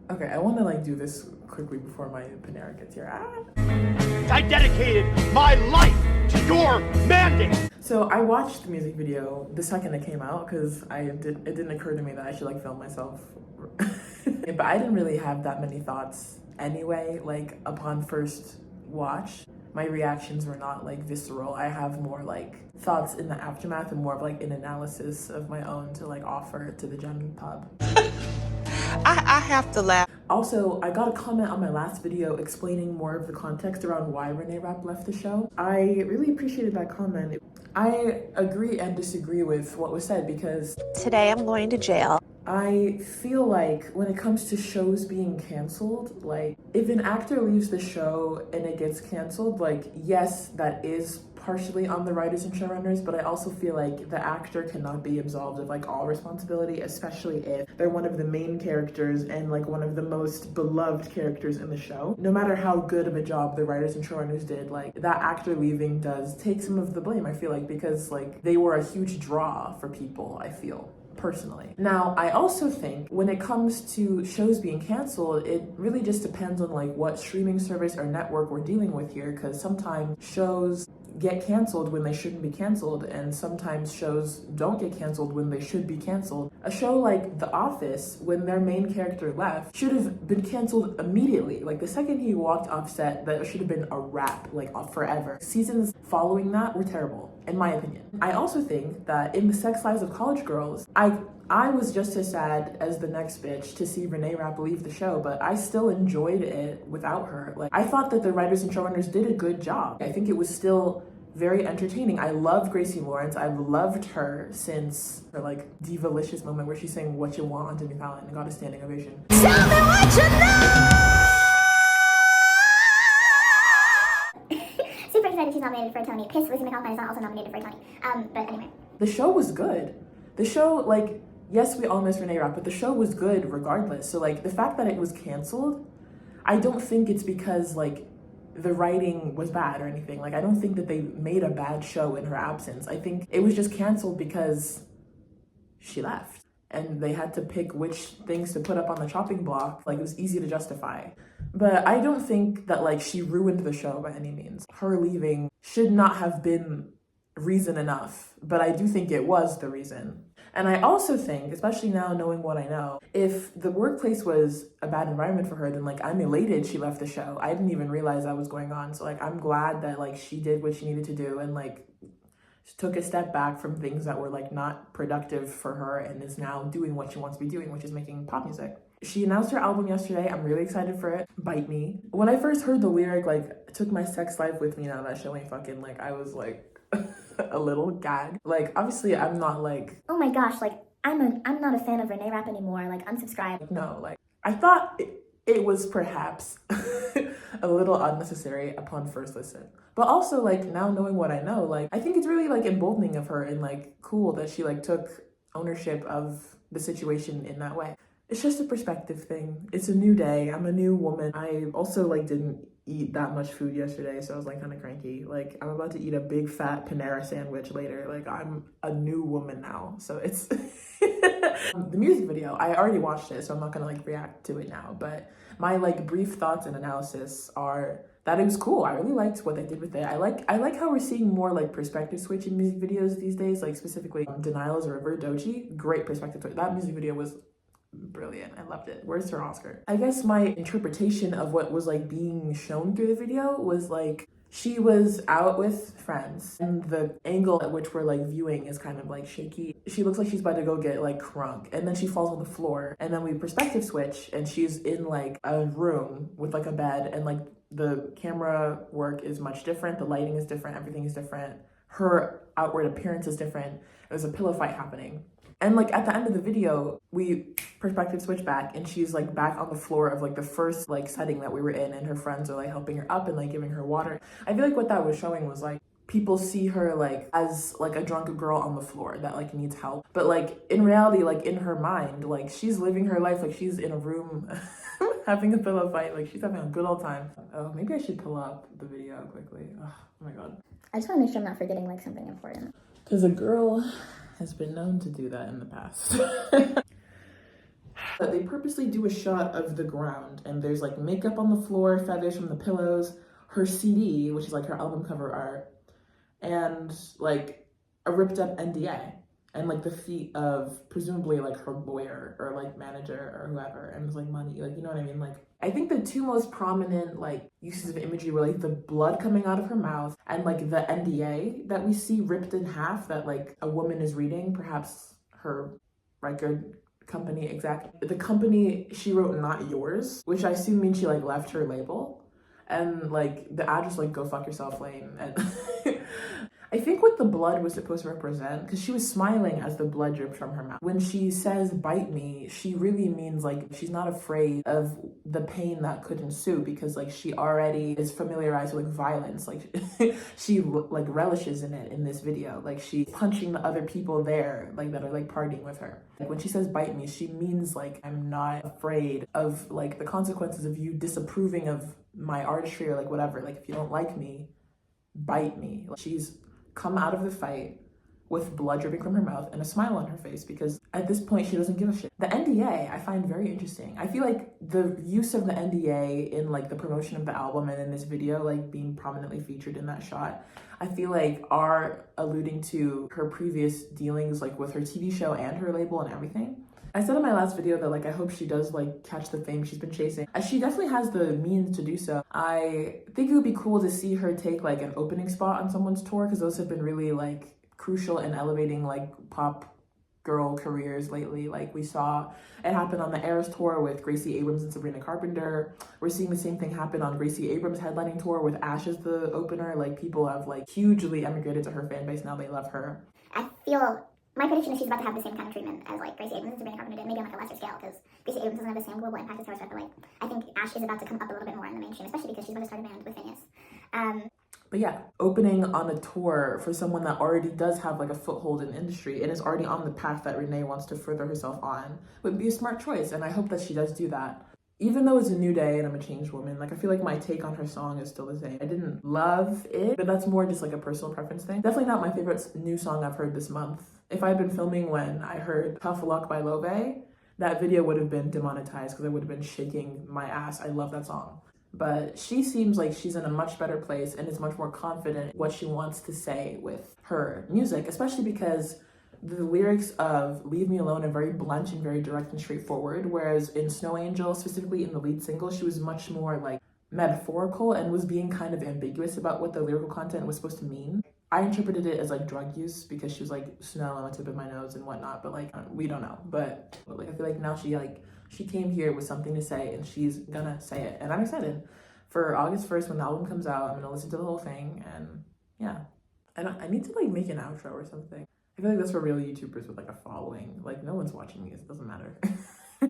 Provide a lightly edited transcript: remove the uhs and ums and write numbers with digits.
Okay, I want to like do this quickly before my Panera gets here. I dedicated my life to your mandate. So I watched the music video the second it came out because it didn't occur to me that I should like film myself. But I didn't really have that many thoughts anyway, like upon first watch. My reactions were not like visceral. I have more like thoughts in the aftermath and more of like an analysis of my own to like offer to the general pub. I have to laugh. Also, I got a comment on my last video explaining more of the context around why Renee Rapp left the show. I really appreciated that comment. I agree and disagree with what was said because Today I'm going to jail. I feel like when it comes to shows being canceled, like if an actor leaves the show and it gets canceled, like yes, that is partially on the writers and showrunners, but I also feel like the actor cannot be absolved of like all responsibility, especially if they're one of the main characters and like one of the most beloved characters in the show. No matter how good of a job the writers and showrunners did, like that actor leaving does take some of the blame, I feel like, because like they were a huge draw for people, I feel. Personally. Now, I also think when it comes to shows being canceled, it really just depends on like what streaming service or network we're dealing with here, because sometimes shows get canceled when they shouldn't be canceled, and sometimes shows don't get canceled when they should be canceled. A show like The Office, when their main character left, should have been canceled immediately. Like the second he walked off set, that should have been a wrap, like forever. Seasons following that were terrible, in my opinion. I also think that in The Sex Lives of College Girls, I was just as sad as the next bitch to see Renee Rapp leave the show, but I still enjoyed it without her. Like, I thought that the writers and showrunners did a good job. I think it was still very entertaining. I loved Gracie Lawrence. I've loved her since her like diva-licious moment where she's saying "What You Want" on Jimmy Fallon and got a standing ovation. Tell me what you know! Super excited she's nominated for a Tony. Pissed Lizzie McAlpine is not also nominated for a Tony. But anyway. The show was good. The show, like, yes, we all miss Renee Rapp, but the show was good regardless. So like the fact that it was canceled, I don't think it's because like the writing was bad or anything. Like I don't think that they made a bad show in her absence. I think it was just canceled because she left and they had to pick which things to put up on the chopping block. Like it was easy to justify. But I don't think that like she ruined the show by any means. Her leaving should not have been reason enough, but I do think it was the reason. And I also think, especially now knowing what I know, if the workplace was a bad environment for her, then like I'm elated she left the show. I didn't even realize that was going on. So like I'm glad that like she did what she needed to do and like took a step back from things that were like not productive for her and is now doing what she wants to be doing, which is making pop music. She announced her album yesterday. I'm really excited for it. Bite Me. When I first heard the lyric, like, took my sex life with me, now that show ain't fucking, like, I was like a little gag. Like, obviously I'm not like, Oh my gosh, like I'm not a fan of Renee Rapp anymore. Like unsubscribe. no, like, I thought it was perhaps a little unnecessary upon first listen. But also, like, now knowing what I know, like, I think it's really, like, emboldening of her and, like, cool that she, like, took ownership of the situation in that way. It's just a perspective thing. It's a new day. I'm a new woman. I also, like, didn't eat that much food yesterday, so I was, like, kind of cranky. Like, I'm about to eat a big, fat Panera sandwich later. Like, I'm a new woman now, so it's... The music video, I already watched it, so I'm not gonna, like, react to it now, but my, like, brief thoughts and analysis are that it was cool. I really liked what they did with it. I like how we're seeing more like perspective switch in music videos these days, like specifically Denial is a River, Doechii. Great perspective switch. That music video was brilliant. I loved it. Where's her Oscar? I guess my interpretation of what was like being shown through the video was like she was out with friends and the angle at which we're like viewing is kind of like shaky. She looks like she's about to go get like crunk and then she falls on the floor and then we perspective switch and she's in like a room with like a bed and like the camera work is much different. The lighting is different. Everything is different. Her outward appearance is different. There's a pillow fight happening. And like at the end of the video, we perspective switch back and she's like back on the floor of like the first like setting that we were in and her friends are like helping her up and like giving her water. I feel like what that was showing was like people see her like as like a drunk girl on the floor that like needs help. But like in reality, like in her mind, like she's living her life like she's in a room having a pillow fight. Like she's having a good old time. Oh, maybe I should pull up the video quickly. Oh my God. I just want to make sure I'm not forgetting like something important. Because a girl has been known to do that in the past. But they purposely do a shot of the ground, and there's like makeup on the floor, feathers from the pillows, her CD, which is like her album cover art, and like a ripped up NDA, and like the feet of presumably like her lawyer or like manager or whoever, and it's like money, like, you know what I mean? Like, I think the two most prominent like uses of imagery were like the blood coming out of her mouth and like the NDA that we see ripped in half that like a woman is reading, perhaps her record company exec. The company she wrote "not yours," which I assume means she like left her label, and like the address like "go fuck yourself" lane. And I think what the blood was supposed to represent, because she was smiling as the blood dripped from her mouth. When she says "bite me," she really means like she's not afraid of the pain that could ensue, because like she already is familiarized with like violence. Like she like relishes in it in this video. Like she's punching the other people there, like that are like partying with her. Like when she says "bite me," she means like I'm not afraid of like the consequences of you disapproving of my artistry or like whatever. Like if you don't like me, bite me. Like, she's come out of the fight with blood dripping from her mouth and a smile on her face, because at this point she doesn't give a shit. The NDA I find very interesting. I feel like the use of the NDA in like the promotion of the album and in this video, like being prominently featured in that shot, I feel like are alluding to her previous dealings like with her TV show and her label and everything. I said in my last video that like I hope she does like catch the fame she's been chasing, as she definitely has the means to do so. I think it would be cool to see her take like an opening spot on someone's tour, because those have been really like crucial in elevating like pop girl careers lately. Like we saw it happen on the Eras tour with Gracie Abrams and Sabrina Carpenter. We're seeing the same thing happen on Gracie Abrams' headlining tour with Ash as the opener. Like people have like hugely emigrated to her fan base now. They love her. I feel my prediction is she's about to have the same kind of treatment as like Gracie Abrams and Sabrina Carpenter did, maybe on like a lesser scale, because Gracie Abrams doesn't have the same global impact as Taylor Swift, but like I think Ash is about to come up a little bit more in the mainstream, especially because she's about to start a band with Phineas. But yeah, opening on a tour for someone that already does have like a foothold in the industry and is already on the path that Renee wants to further herself on would be a smart choice, and I hope that she does do that. Even though it's a new day and I'm a changed woman, like I feel like my take on her song is still the same. I didn't love it, but that's more just like a personal preference thing. Definitely not my favorite new song I've heard this month. If I had been filming when I heard Tough Luck by Love, that video would have been demonetized because I would have been shaking my ass. I love that song. But she seems like she's in a much better place and is much more confident in what she wants to say with her music, especially because the lyrics of Leave Me Alone are very blunt and very direct and straightforward, whereas in Snow Angel, specifically in the lead single, she was much more like metaphorical and was being kind of ambiguous about what the lyrical content was supposed to mean. I interpreted it as like drug use because she was like snow on the tip of my nose and whatnot, but like we don't know. But like I feel like now she came here with something to say and she's gonna say it, and I'm excited for August 1st when the album comes out. I'm gonna listen to the whole thing, and yeah, I need to like make an outro or something. I feel like that's for real YouTubers with like a following. Like no one's watching these, it doesn't matter.